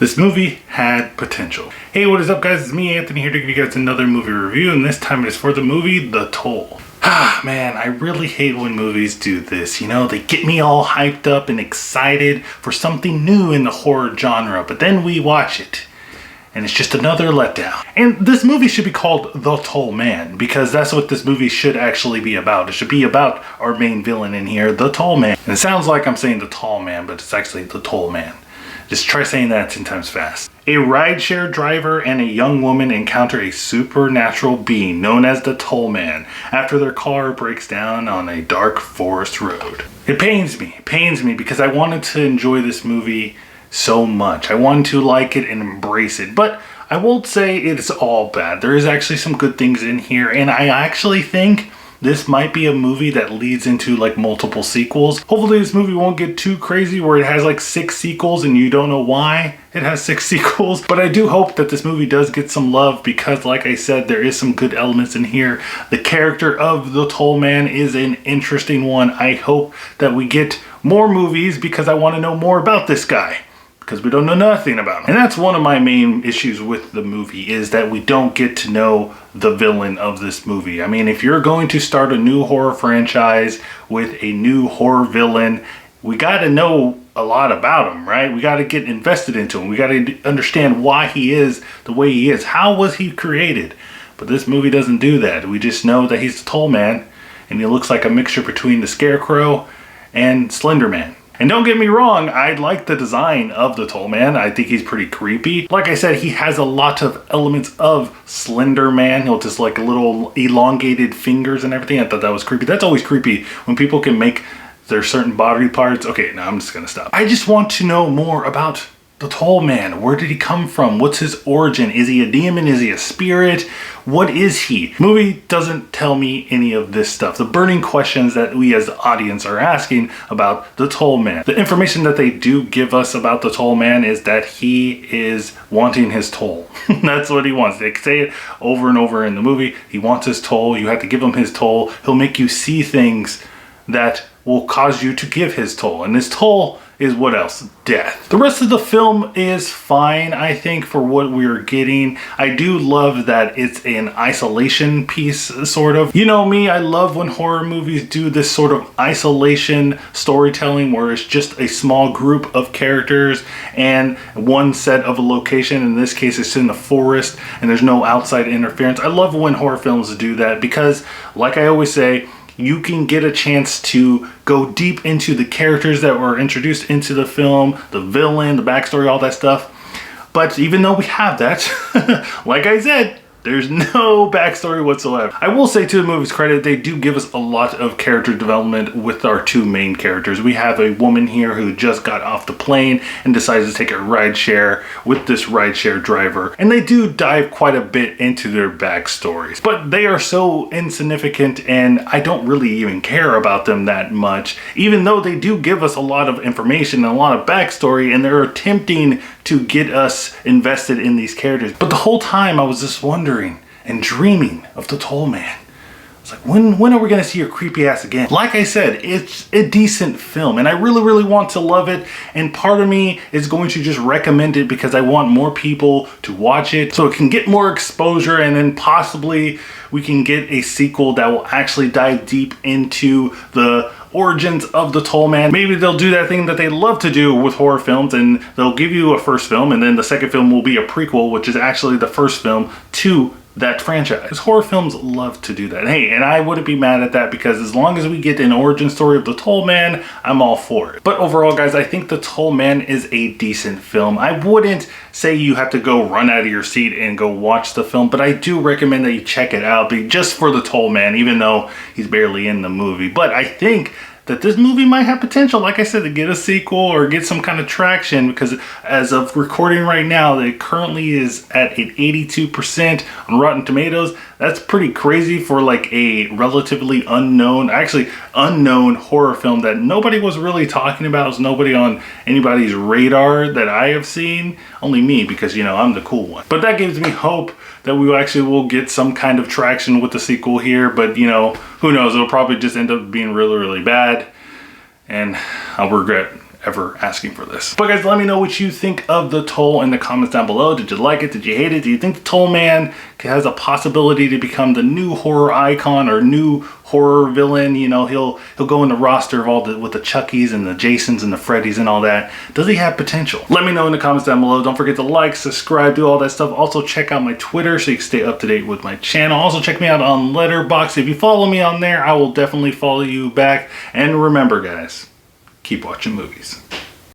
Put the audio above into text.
This movie had potential. Hey, what is up guys? It's me, Anthony, here to give you guys another movie review, and this time it is for the movie The Toll. Man, I really hate when movies do this. You know, they get me all hyped up and excited for something new in the horror genre, but then we watch it and it's just another letdown. And this movie should be called The Toll Man, because that's what this movie should actually be about. It should be about our main villain in here, the Toll Man. And it sounds like I'm saying the Tall Man, but it's actually the Toll Man. Just try saying that 10 times fast. A rideshare driver and a young woman encounter a supernatural being known as the Toll Man after their car breaks down on a dark forest road. It pains me because I wanted to enjoy this movie so much. I wanted to like it and embrace it, but I won't say it's all bad. There is actually some good things in here, and I actually think this might be a movie that leads into like multiple sequels. Hopefully this movie won't get too crazy where it has like 6 sequels and you don't know why it has 6 sequels. But I do hope that this movie does get some love because, like I said, there is some good elements in here. The character of the Toll Man is an interesting one. I hope that we get more movies because I want to know more about this guy, because we don't know nothing about him. And that's one of my main issues with the movie, is that we don't get to know the villain of this movie. I mean, if you're going to start a new horror franchise with a new horror villain, we got to know a lot about him, right? We got to get invested into him. We got to understand why he is the way he is. How was he created? But this movie doesn't do that. We just know that he's the Toll Man, and he looks like a mixture between the Scarecrow and Slender Man. And don't get me wrong, I like the design of the Toll Man. I think he's pretty creepy. Like I said, he has a lot of elements of Slender Man. He'll just like little elongated fingers and everything. I thought that was creepy. That's always creepy when people can make their certain body parts. Okay, now I'm just gonna stop. I just want to know more about the Toll Man. Where did he come from? What's his origin? Is he a demon? Is he a spirit? What is he? Movie doesn't tell me any of this stuff. The burning questions that we as the audience are asking about the Toll Man. The information that they do give us about the Toll Man is that he is wanting his toll. That's what he wants. They say it over and over in the movie. He wants his toll. You have to give him his toll. He'll make you see things that will cause you to give his toll. And his toll is what else? Death. The rest of the film is fine, I think, for what we're getting. I do love that it's an isolation piece, sort of. You know me, I love when horror movies do this sort of isolation storytelling where it's just a small group of characters and one set of a location. In this case, it's in the forest and there's no outside interference. I love when horror films do that because, like I always say, you can get a chance to go deep into the characters that were introduced into the film, the villain, the backstory, all that stuff. But even though we have that, like I said, there's no backstory whatsoever. I will say, to the movie's credit, they do give us a lot of character development with our 2 main characters. We have a woman here who just got off the plane and decides to take a ride share with this rideshare driver. And they do dive quite a bit into their backstories. But they are so insignificant and I don't really even care about them that much, even though they do give us a lot of information and a lot of backstory, and they're attempting to get us invested in these characters. But the whole time I was just wondering and dreaming of the Toll Man. It's like, when are we gonna see your creepy ass again? Like I said, it's a decent film and I really want to love it, and part of me is going to just recommend it because I want more people to watch it so it can get more exposure, and then possibly we can get a sequel that will actually dive deep into the origins of the Toll Man. Maybe they'll do that thing that they love to do with horror films, and they'll give you a first film and then the second film will be a prequel, which is actually the first film to that franchise. Horror films love to do that. Hey, and I wouldn't be mad at that because as long as we get an origin story of the Toll Man, I'm all for it. But overall, guys, I think the Toll Man is a decent film. I wouldn't say you have to go run out of your seat and go watch the film, but I do recommend that you check it out just for the Toll Man, even though he's barely in the movie. But I think that this movie might have potential, like I said, to get a sequel or get some kind of traction, because as of recording right now, it currently is at an 82% on Rotten Tomatoes. That's pretty crazy for like a relatively unknown horror film that nobody was really talking about. It was nobody on anybody's radar that I have seen. Only me, because, you know, I'm the cool one. But that gives me hope that we actually will get some kind of traction with the sequel here. But, you know, who knows? It'll probably just end up being really bad, and I'll regret ever asking for this. But guys, let me know what you think of The Toll in the comments down below. Did you like it? Did you hate it? Do you think The Toll Man has a possibility to become the new horror icon or new horror villain? You know, he'll go in the roster of all with the Chuckies and the Jasons and the Freddys and all that. Does he have potential? Let me know in the comments down below. Don't forget to like, subscribe, do all that stuff. Also check out my Twitter so you can stay up to date with my channel. Also check me out on Letterboxd. If you follow me on there, I will definitely follow you back. And remember guys, keep watching movies.